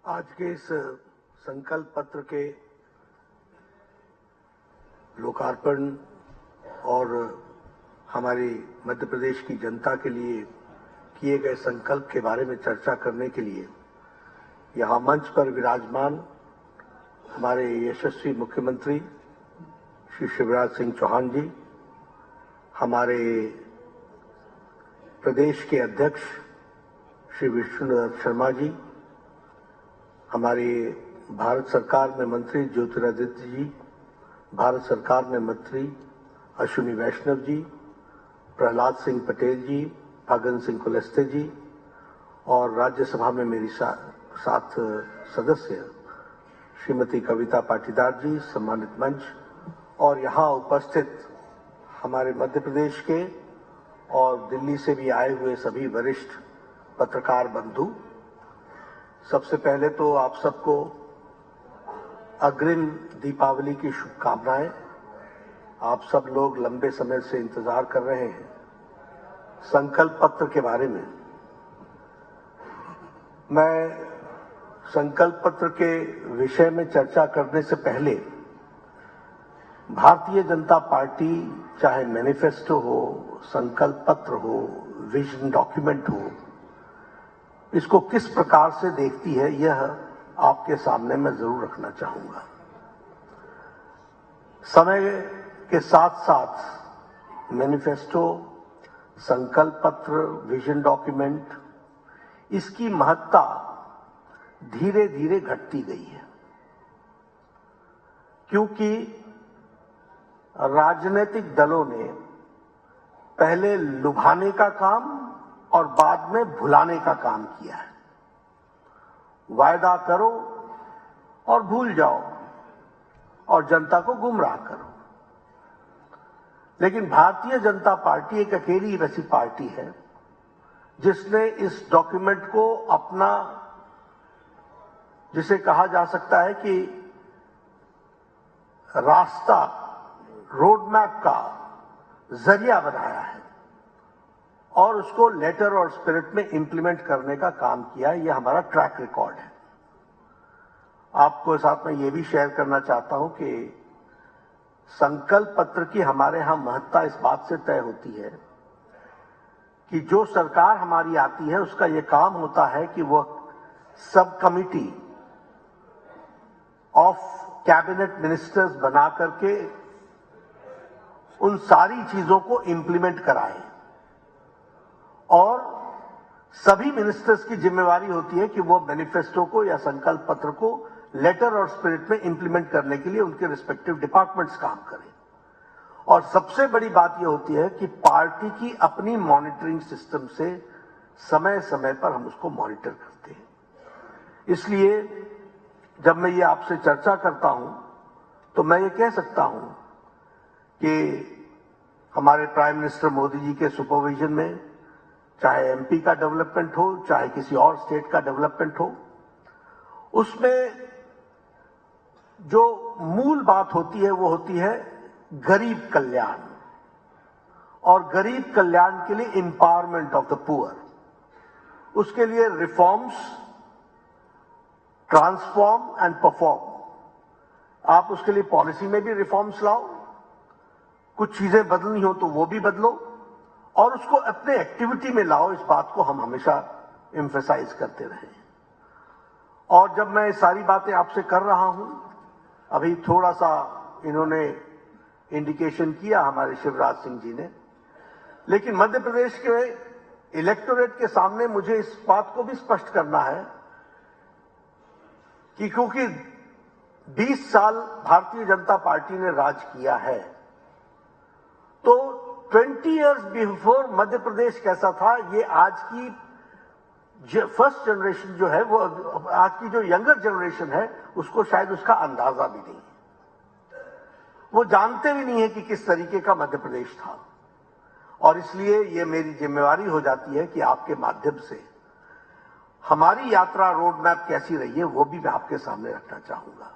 आज के इस संकल्प पत्र के लोकार्पण और हमारी मध्य प्रदेश की जनता के लिए किए गए संकल्प के बारे में चर्चा करने के लिए यहाँ मंच पर विराजमान हमारे यशस्वी मुख्यमंत्री श्री शिवराज सिंह चौहान जी, हमारे प्रदेश के अध्यक्ष श्री विष्णुदत्त शर्मा जी, हमारे भारत सरकार में मंत्री ज्योतिरादित्य जी, भारत सरकार में मंत्री अश्विनी वैष्णव जी, प्रहलाद सिंह पटेल जी, फग्गन सिंह कुलस्ते जी और राज्यसभा में मेरी साथ सदस्य श्रीमती कविता पाटीदार जी, सम्मानित मंच और यहाँ उपस्थित हमारे मध्य प्रदेश के और दिल्ली से भी आए हुए सभी वरिष्ठ पत्रकार बंधु, सबसे पहले तो आप सबको अग्रिम दीपावली की शुभकामनाएं। आप सब लोग लंबे समय से इंतजार कर रहे हैं संकल्प पत्र के बारे में। मैं संकल्प पत्र के विषय में चर्चा करने से पहले भारतीय जनता पार्टी चाहे मैनिफेस्टो हो, संकल्प पत्र हो, विजन डॉक्यूमेंट हो, इसको किस प्रकार से देखती है यह आपके सामने मैं जरूर रखना चाहूंगा। समय के साथ साथ मैनिफेस्टो, संकल्प पत्र, विजन डॉक्यूमेंट, इसकी महत्ता धीरे धीरे घटती गई है, क्योंकि राजनीतिक दलों ने पहले लुभाने का काम और बाद में भुलाने का काम किया है। वायदा करो और भूल जाओ और जनता को गुमराह करो। लेकिन भारतीय जनता पार्टी एक अकेली वैसी पार्टी है जिसने इस डॉक्यूमेंट को अपना, जिसे कहा जा सकता है कि रास्ता, रोड मैप का जरिया बनाया है और उसको लेटर और स्पिरिट में इंप्लीमेंट करने का काम किया है। यह हमारा ट्रैक रिकॉर्ड है। आपको साथ में यह भी शेयर करना चाहता हूं कि संकल्प पत्र की हमारे यहां महत्ता इस बात से तय होती है कि जो सरकार हमारी आती है उसका यह काम होता है कि वह सब कमिटी ऑफ कैबिनेट मिनिस्टर्स बना करके उन सारी चीजों को इंप्लीमेंट कराए और सभी मिनिस्टर्स की जिम्मेवारी होती है कि वो मैनिफेस्टो को या संकल्प पत्र को लेटर और स्पिरिट में इंप्लीमेंट करने के लिए उनके रिस्पेक्टिव डिपार्टमेंट्स काम करें। और सबसे बड़ी बात यह होती है कि पार्टी की अपनी मॉनिटरिंग सिस्टम से समय समय पर हम उसको मॉनिटर करते हैं। इसलिए जब मैं ये आपसे चर्चा करता हूं तो मैं ये कह सकता हूं कि हमारे प्राइम मिनिस्टर मोदी जी के सुपरविजन में चाहे एमपी का डेवलपमेंट हो, चाहे किसी और स्टेट का डेवलपमेंट हो, उसमें जो मूल बात होती है वो होती है गरीब कल्याण और गरीब कल्याण के लिए एम्पावरमेंट ऑफ द पुअर। उसके लिए रिफॉर्म्स, ट्रांसफॉर्म एंड परफॉर्म। आप उसके लिए पॉलिसी में भी रिफॉर्म्स लाओ, कुछ चीजें बदलनी हो तो वो भी बदलो और उसको अपने एक्टिविटी में लाओ। इस बात को हम हमेशा एम्फेसाइज करते रहे। और जब मैं सारी बातें आपसे कर रहा हूं, अभी थोड़ा सा इन्होंने इंडिकेशन किया हमारे शिवराज सिंह जी ने, लेकिन मध्य प्रदेश के इलेक्टोरेट के सामने मुझे इस बात को भी स्पष्ट करना है कि क्योंकि 20 साल भारतीय जनता पार्टी ने राज किया है, तो 20 इयर्स बिफोर मध्य प्रदेश कैसा था, ये आज की फर्स्ट जनरेशन जो है, वो आज की जो यंगर जनरेशन है, उसको शायद उसका अंदाजा भी नहीं है। वो जानते भी नहीं है कि किस तरीके का मध्य प्रदेश था। और इसलिए ये मेरी जिम्मेवारी हो जाती है कि आपके माध्यम से हमारी यात्रा, रोड मैप कैसी रही है, वो भी मैं आपके सामने रखना चाहूंगा।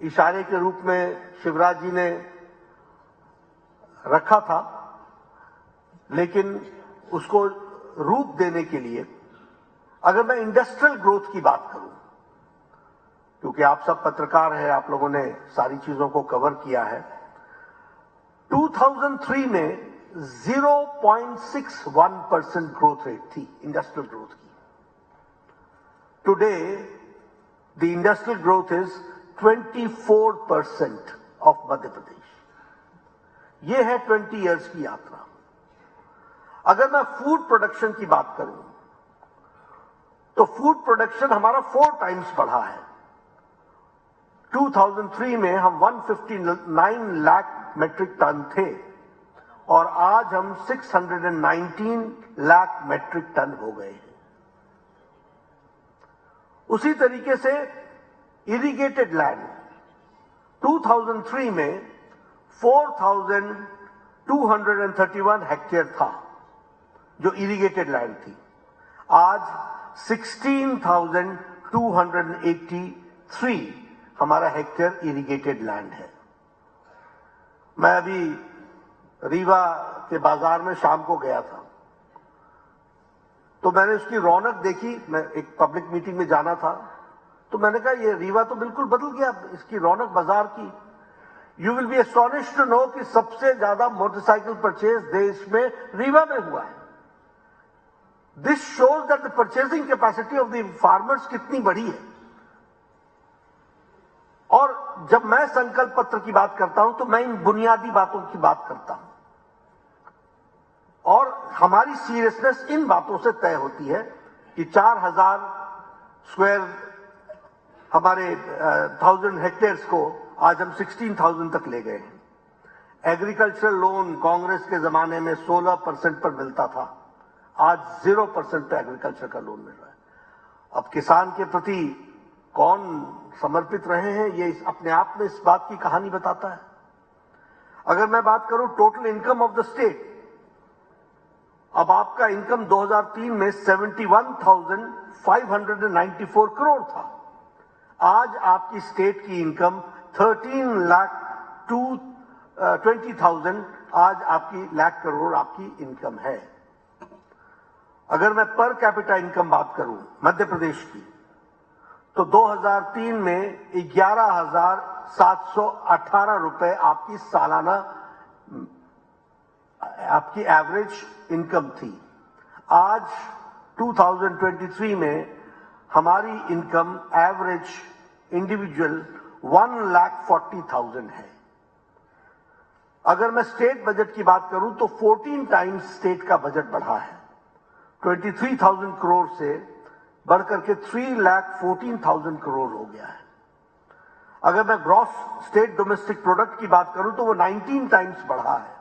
इशारे के रूप में शिवराज जी ने रखा था, लेकिन उसको रूप देने के लिए अगर मैं इंडस्ट्रियल ग्रोथ की बात करूं, क्योंकि आप सब पत्रकार हैं, आप लोगों ने सारी चीजों को कवर किया है, 2003 में 0.61% ग्रोथ रेट थी इंडस्ट्रियल ग्रोथ की। Today the industrial growth is 24% of Madhya Pradesh. ये है 20 इयर्स की यात्रा। अगर मैं फूड प्रोडक्शन की बात करूं तो फूड प्रोडक्शन हमारा 4 टाइम्स बढ़ा है। 2003 में हम 159 लाख मेट्रिक टन थे और आज हम 619 लाख मेट्रिक टन हो गए हैं। उसी तरीके से इरिगेटेड लैंड 2003 में 4,231 हेक्टेयर था जो इरिगेटेड लैंड थी, आज 16,283 हमारा हेक्टेयर इरिगेटेड लैंड है। मैं अभी रीवा के बाजार में शाम को गया था, तो मैंने उसकी रौनक देखी। मैं एक पब्लिक मीटिंग में जाना था, तो मैंने कहा ये रीवा तो बिल्कुल बदल गया, इसकी रौनक बाजार की। You will be astonished to know कि सबसे ज्यादा मोटरसाइकिल परचेज देश में रीवा में हुआ है। This shows that the purchasing capacity of the farmers कितनी बड़ी है। और जब मैं संकल्प पत्र की बात करता हूं तो मैं इन बुनियादी बातों की बात करता हूं, और हमारी सीरियसनेस इन बातों से तय होती है कि 4,000 स्क्वायर हमारे 1000 हेक्टेयर्स को आज हम 16,000 तक ले गए हैं। एग्रीकल्चरल लोन कांग्रेस के जमाने में 16% पर मिलता था, आज 0% पे एग्रीकल्चर का लोन मिल रहा है। अब किसान के प्रति कौन समर्पित रहे हैं, ये अपने आप में इस बात की कहानी बताता है। अगर मैं बात करूं total income of the state, अब आपका इनकम 2003 में 71,594 करोड़ था, आज आपकी स्टेट की इनकम 13,20,000 आज आपकी लाख करोड़ आपकी इनकम है। अगर मैं पर कैपिटा इनकम बात करूं मध्य प्रदेश की, तो 2003 में 11,718 रुपए आपकी सालाना आपकी एवरेज इनकम थी। आज 2023 में हमारी इनकम एवरेज इंडिविजुअल 1,40,000 है। अगर मैं स्टेट बजट की बात करूं तो 14 टाइम्स स्टेट का बजट बढ़ा है, 23,000 करोड़ से बढ़कर के 3,14,000 करोड़ हो गया है। अगर मैं ग्रॉस स्टेट डोमेस्टिक प्रोडक्ट की बात करूं तो वो 19 टाइम्स बढ़ा है।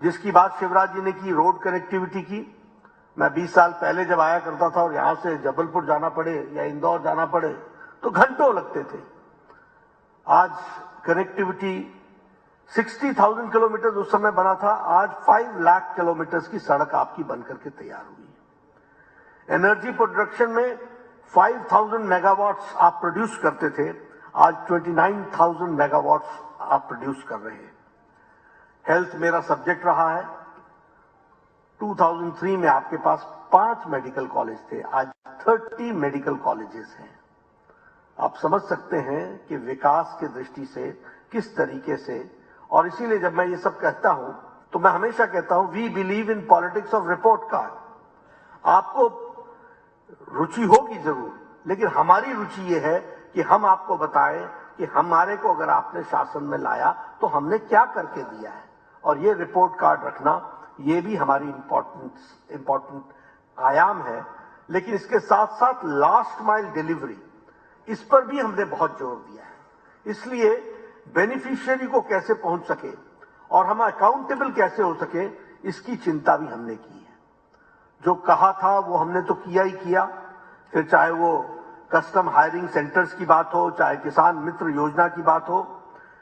जिसकी बात शिवराज जी ने की, रोड कनेक्टिविटी की, मैं 20 साल पहले जब आया करता था और यहां से जबलपुर जाना पड़े या इंदौर जाना पड़े तो घंटों लगते थे। आज कनेक्टिविटी 60,000 किलोमीटर उस समय बना था, आज 5 लाख किलोमीटर की सड़क आपकी बनकर के तैयार हुई। एनर्जी प्रोडक्शन में 5,000 मेगावाट्स आप प्रोड्यूस करते थे, आज 29,000 मेगावाट्स आप प्रोड्यूस कर रहे हैं। हेल्थ मेरा सब्जेक्ट रहा है। 2003 में आपके पास 5 मेडिकल कॉलेज थे, आज 30 मेडिकल कॉलेजेस हैं। आप समझ सकते हैं कि विकास की दृष्टि से किस तरीके से, और इसीलिए जब मैं ये सब कहता हूं तो मैं हमेशा कहता हूं we believe in politics of report card. आपको रुचि होगी जरूर, लेकिन हमारी रुचि ये है कि हम आपको बताएं कि हमारे को अगर आपने शासन में लाया तो हमने क्या करके दिया है, और ये रिपोर्ट कार्ड रखना ये भी हमारी इंपॉर्टेंट आयाम है। लेकिन इसके साथ साथ लास्ट माइल डिलीवरी, इस पर भी हमने बहुत जोर दिया है। इसलिए बेनिफिशियरी को कैसे पहुंच सके और हम अकाउंटेबल कैसे हो सके, इसकी चिंता भी हमने की है। जो कहा था वो हमने तो किया ही किया, फिर चाहे वो कस्टम हायरिंग सेंटर्स की बात हो, चाहे किसान मित्र योजना की बात हो,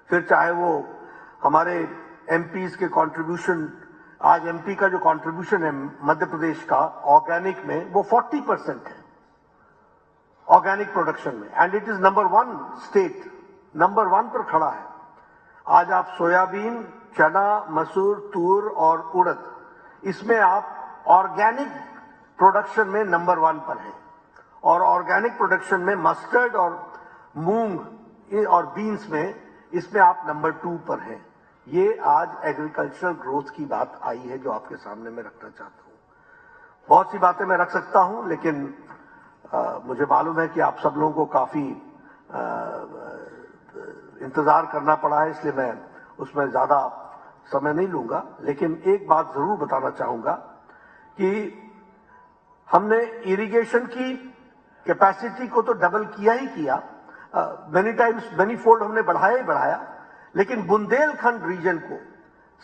फिर चाहे वो हमारे एमपीज के कंट्रीब्यूशन। आज एमपी का जो कंट्रीब्यूशन है मध्य प्रदेश का ऑर्गेनिक में, वो 40% है ऑर्गेनिक प्रोडक्शन में, and it is number 1 state, number 1 पर खड़ा है। आज आप सोयाबीन, चना, मसूर, तूर और उड़द, इसमें आप ऑर्गेनिक प्रोडक्शन में नंबर 1 पर है और ऑर्गेनिक प्रोडक्शन में मस्टर्ड और मूंग और बीन्स में इसमें आप नंबर 2 पर हैं। ये आज एग्रीकल्चरल ग्रोथ की बात आई है जो आपके सामने मैं रखना चाहता हूं। बहुत सी बातें मैं रख सकता हूं, लेकिन मुझे मालूम है कि आप सब लोगों को काफी इंतजार करना पड़ा है, इसलिए मैं उसमें ज्यादा समय नहीं लूंगा। लेकिन एक बात जरूर बताना चाहूंगा कि हमने इरिगेशन की कैपेसिटी को तो डबल किया ही किया, मेनी टाइम्स मेनी फोल्ड हमने बढ़ाया ही बढ़ाया, लेकिन बुंदेलखंड रीजन को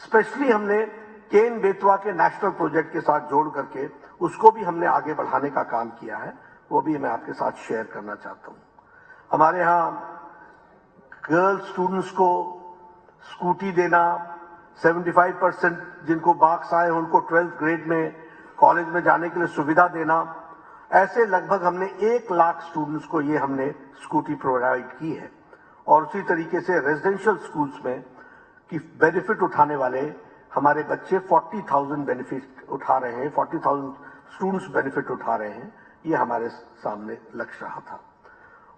स्पेशली हमने केन बेतवा के नेशनल प्रोजेक्ट के साथ जोड़ करके उसको भी हमने आगे बढ़ाने का काम किया है। वो भी मैं आपके साथ शेयर करना चाहता हूं। हमारे यहां गर्ल स्टूडेंट्स को स्कूटी देना, 75% जिनको मार्क्स आए उनको 12th ग्रेड में कॉलेज में जाने के लिए सुविधा देना, ऐसे लगभग हमने 1 लाख स्टूडेंट्स को ये हमने स्कूटी प्रोवाइड की है। और उसी तरीके से रेजिडेंशियल स्कूल्स में की बेनिफिट उठाने वाले हमारे बच्चे 40,000 बेनिफिट उठा रहे हैं, 40,000 स्टूडेंट्स बेनिफिट उठा रहे हैं। ये हमारे सामने लक्ष्य रहा था।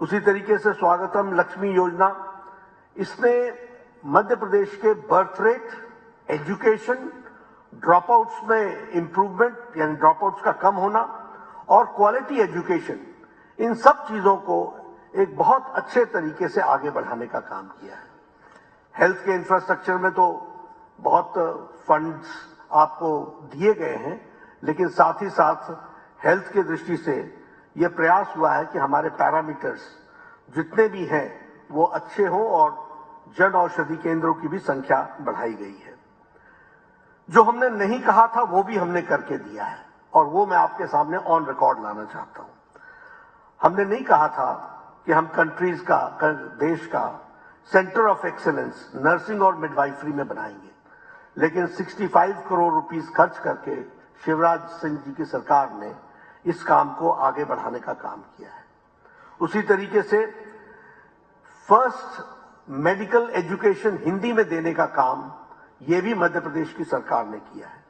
उसी तरीके से स्वागतम लक्ष्मी योजना, इसने मध्य प्रदेश के birth rate, education, drop outs में इंप्रूवमेंट यानी ड्रॉप आउट्स का कम होना और क्वालिटी एजुकेशन, इन सब चीजों को एक बहुत अच्छे तरीके से आगे बढ़ाने का काम किया है। हेल्थ के इंफ्रास्ट्रक्चर में तो बहुत फंड्स आपको दिए गए हैं, लेकिन साथ ही साथ हेल्थ की दृष्टि से यह प्रयास हुआ है कि हमारे पैरामीटर्स जितने भी हैं वो अच्छे हों और जन औषधि केंद्रों की भी संख्या बढ़ाई गई है। जो हमने नहीं कहा था वो भी हमने करके दिया है और वो मैं आपके सामने ऑन रिकॉर्ड लाना चाहता हूं। हमने नहीं कहा था कि हम कंट्रीज का, देश का सेंटर ऑफ एक्सीलेंस नर्सिंग और मिडवाइफरी में बनाएंगे, लेकिन 65 करोड़ रुपीस खर्च करके शिवराज सिंह जी की सरकार ने इस काम को आगे बढ़ाने का काम किया है। उसी तरीके से फर्स्ट मेडिकल एजुकेशन हिंदी में देने का काम ये भी मध्य प्रदेश की सरकार ने किया है।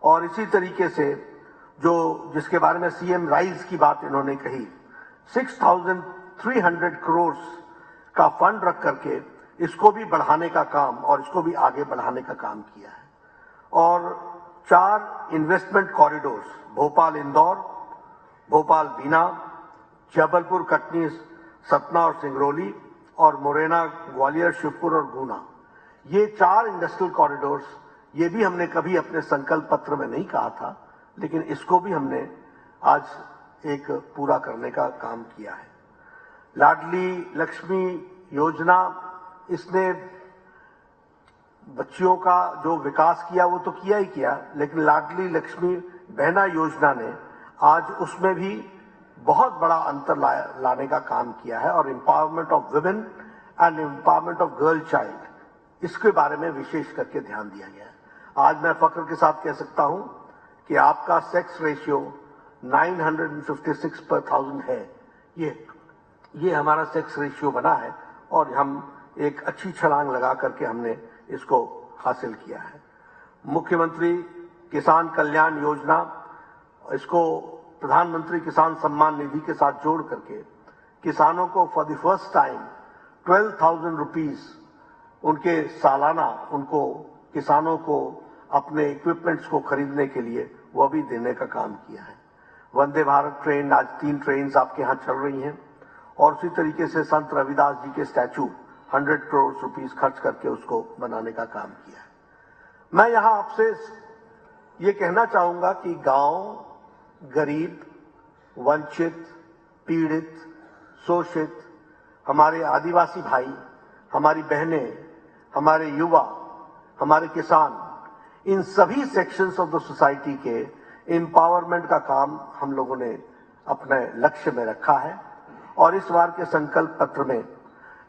और इसी तरीके से जिसके बारे में सीएम राइज की बात इन्होंने कही, 6,300 करोड़ का फंड रख करके इसको भी बढ़ाने का काम और इसको भी आगे बढ़ाने का काम किया है। और 4 इन्वेस्टमेंट कॉरिडोर्स, भोपाल इंदौर, भोपाल बीना, जबलपुर कटनी सतना और सिंगरौली और मुरैना ग्वालियर शिवपुर और गुना, ये 4 इंडस्ट्रियल कॉरिडोर्स, ये भी हमने कभी अपने संकल्प पत्र में नहीं कहा था, लेकिन इसको भी हमने आज एक पूरा करने का काम किया है। लाडली लक्ष्मी योजना, इसने बच्चियों का जो विकास किया वो तो किया ही किया, लेकिन लाडली लक्ष्मी बहना योजना ने आज उसमें भी बहुत बड़ा अंतर लाने का काम किया है और empowerment of women and empowerment of girl child, इसके बारे में विशेष करके ध्यान दिया गया है। आज मैं फख्र के साथ कह सकता हूं कि आपका सेक्स रेशियो 956 पर 1000 है। ये हमारा सेक्स रेशियो बना है और हम एक अच्छी छलांग लगा करके हमने इसको हासिल किया है। मुख्यमंत्री किसान कल्याण योजना, इसको प्रधानमंत्री किसान सम्मान निधि के साथ जोड़ करके किसानों को for the first time 12,000 rupees उनके सालाना उनको किसानों को अपने इक्विपमेंट्स को खरीदने के लिए वह भी देने का काम किया है। वंदे भारत ट्रेन, आज 3 ट्रेन आपके यहाँ चल रही हैं और उसी तरीके से संत रविदास जी के स्टैचू 100 करोड़ रुपीस खर्च करके उसको बनाने का काम किया है। मैं यहां आपसे ये कहना चाहूंगा कि गांव, गरीब, वंचित, पीड़ित, शोषित, हमारे आदिवासी भाई, हमारी बहनें, हमारे युवा, हमारे किसान, इन सभी सेक्शंस ऑफ द सोसाइटी के एम्पावरमेंट का काम हम लोगों ने अपने लक्ष्य में रखा है। और इस बार के संकल्प पत्र में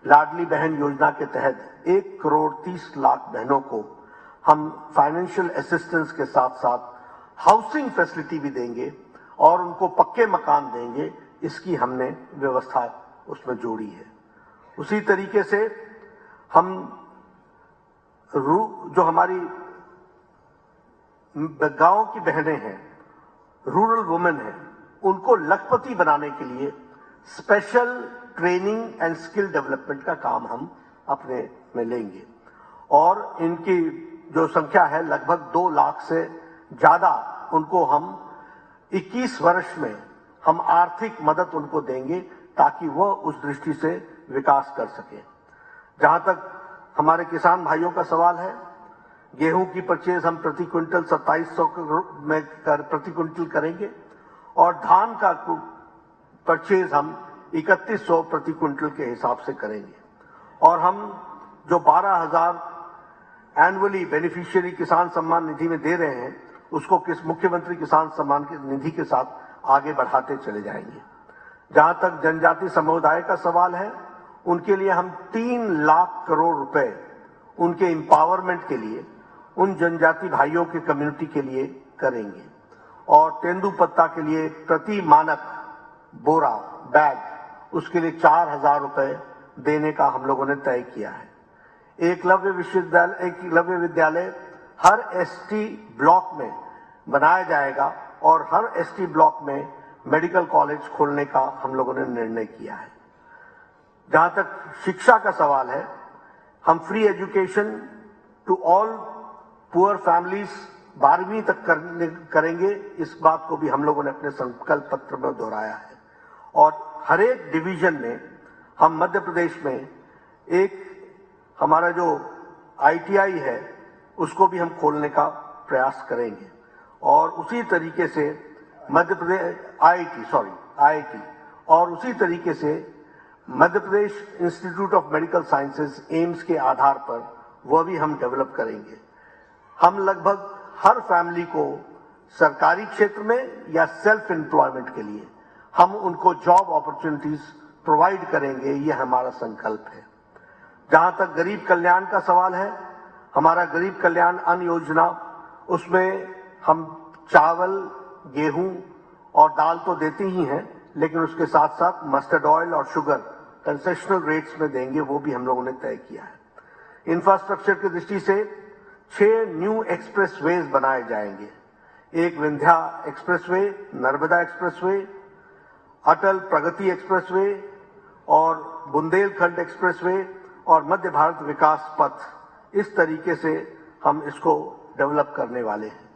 लाडली बहन योजना के तहत 1 करोड़ 30 लाख बहनों को हम फाइनेंशियल असिस्टेंस के साथ साथ हाउसिंग फैसिलिटी भी देंगे और उनको पक्के मकान देंगे, इसकी हमने व्यवस्था उसमें जोड़ी है। उसी तरीके से हम जो हमारी गांव की बहनें हैं, रूरल वुमेन हैं, उनको लखपति बनाने के लिए special training and skill development का काम हम अपने में लेंगे और इनकी जो संख्या है लगभग 2 लाख से ज्यादा, उनको हम 21 वर्ष में हम आर्थिक मदद उनको देंगे ताकि वह उस दृष्टि से विकास कर सके। जहां तक हमारे किसान भाइयों का सवाल है, गेहूं की परचेज हम प्रति क्विंटल 2700 में प्रति क्विंटल करेंगे और धान का परचेज हम 3100 प्रति क्विंटल के हिसाब से करेंगे और हम जो 12,000 एनुअली बेनिफिशियरी किसान सम्मान निधि में दे रहे हैं उसको मुख्यमंत्री किसान सम्मान निधि के साथ आगे बढ़ाते चले जाएंगे। जहां तक जनजाति समुदाय का सवाल है, उनके लिए हम 3 लाख करोड़ रुपए उनके एम्पावरमेंट के लिए, उन जनजाति भाइयों के कम्युनिटी के लिए करेंगे और तेंदुपत्ता के लिए प्रति मानक बोरा बैग उसके लिए 4,000 रुपए देने का हम लोगों ने तय किया है। एकलव्य विद्यालय हर एसटी ब्लॉक में बनाया जाएगा और हर एसटी ब्लॉक में मेडिकल कॉलेज खोलने का हम लोगों ने निर्णय किया है। जहां तक शिक्षा का सवाल है, हम free education to all poor families 12वीं तक करेंगे। इस बात को भी हम लोगों ने अपने संकल्प पत्र में दोहराया है और हर एक डिवीजन में हम मध्य प्रदेश में एक हमारा जो आईटीआई है उसको भी हम खोलने का प्रयास करेंगे और उसी तरीके से मध्य प्रदेश आईआईटी और उसी तरीके से Madhya Pradesh institute of medical sciences AIIMS के आधार पर वह भी हम डेवलप करेंगे। हम लगभग हर फैमिली को सरकारी क्षेत्र में या सेल्फ एम्प्लॉयमेंट के लिए हम उनको जॉब अपॉर्चुनिटीज प्रोवाइड करेंगे, यह हमारा संकल्प है। जहां तक गरीब कल्याण का सवाल है, हमारा गरीब कल्याण अन्न योजना, उसमें हम चावल, गेहूं और दाल तो देते ही हैं, लेकिन उसके साथ साथ मस्टर्ड ऑयल और शुगर कंसेशनल रेट्स में देंगे, वो भी हम लोगों ने तय किया है। इंफ्रास्ट्रक्चर की दृष्टि से 6 न्यू एक्सप्रेसवेज बनाए जाएंगे। एक विंध्या एक्सप्रेसवे, नर्मदा एक्सप्रेसवे, अटल प्रगति एक्सप्रेसवे और बुंदेलखंड एक्सप्रेसवे और मध्य भारत विकास पथ। इस तरीके से हम इसको डेवलप करने वाले हैं।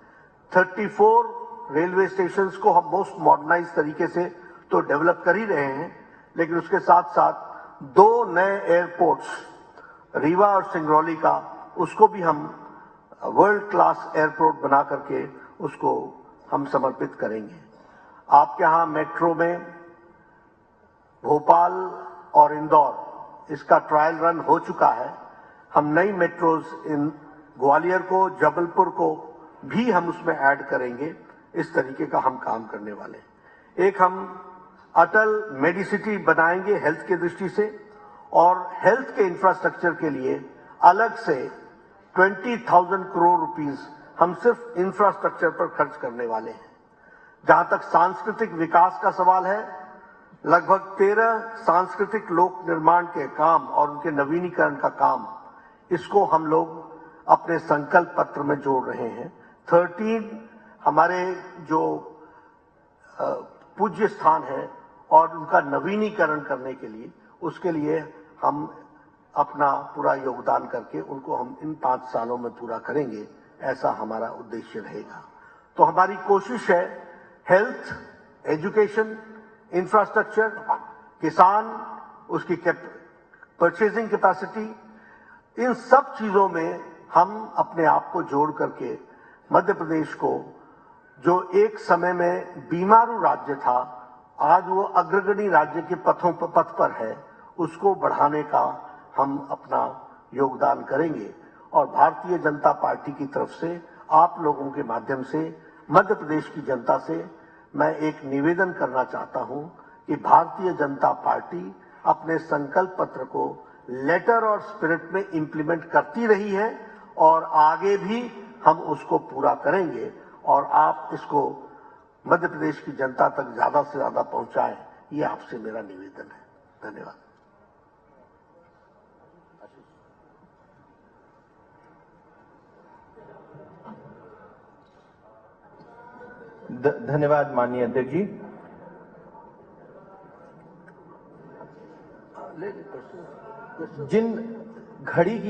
34 रेलवे स्टेशंस को हम मोस्ट मॉडर्नाइज तरीके से तो डेवलप कर ही रहे हैं, लेकिन उसके साथ साथ 2 नए एयरपोर्ट्स, रीवा और सिंगरौली का, उसको भी हम वर्ल्ड क्लास एयरपोर्ट बना करके उसको हम समर्पित करेंगे। आपके यहां मेट्रो में भोपाल और इंदौर इसका ट्रायल रन हो चुका है। हम नई मेट्रोज इन ग्वालियर को, जबलपुर को भी हम उसमें ऐड करेंगे। इस तरीके का हम काम करने वाले हैं। एक हम अटल मेडिसिटी बनाएंगे हेल्थ की दृष्टि से और हेल्थ के इंफ्रास्ट्रक्चर के लिए अलग से 20,000 करोड़ रुपीस हम सिर्फ इंफ्रास्ट्रक्चर पर खर्च करने वाले हैं। जहां तक सांस्कृतिक विकास का सवाल है, लगभग 13 सांस्कृतिक लोक निर्माण के काम और उनके नवीनीकरण का काम, इसको हम लोग अपने संकल्प पत्र में जोड़ रहे हैं। 13 हमारे जो पूज्य स्थान है और उनका नवीनीकरण करने के लिए, उसके लिए हम अपना पूरा योगदान करके उनको हम इन 5 सालों में पूरा करेंगे, ऐसा हमारा उद्देश्य रहेगा। तो हमारी कोशिश है हेल्थ, एजुकेशन, इंफ्रास्ट्रक्चर, किसान, उसकी परचेजिंग कैपेसिटी, इन सब चीजों में हम अपने आप को जोड़ करके मध्य प्रदेश को, जो एक समय में बीमारू राज्य था, आज वो अग्रगणी राज्य के पथ पर है, उसको बढ़ाने का हम अपना योगदान करेंगे। और भारतीय जनता पार्टी की तरफ से, आप लोगों के माध्यम से मध्य प्रदेश की जनता से मैं एक निवेदन करना चाहता हूं कि भारतीय जनता पार्टी अपने संकल्प पत्र को लेटर और स्पिरिट में इंप्लीमेंट करती रही है और आगे भी हम उसको पूरा करेंगे और आप इसको मध्य प्रदेश की जनता तक ज्यादा से ज्यादा पहुंचाएं, ये आपसे मेरा निवेदन है। धन्यवाद। धन्यवाद माननीय अध्यक्ष जी। जिन घड़ी की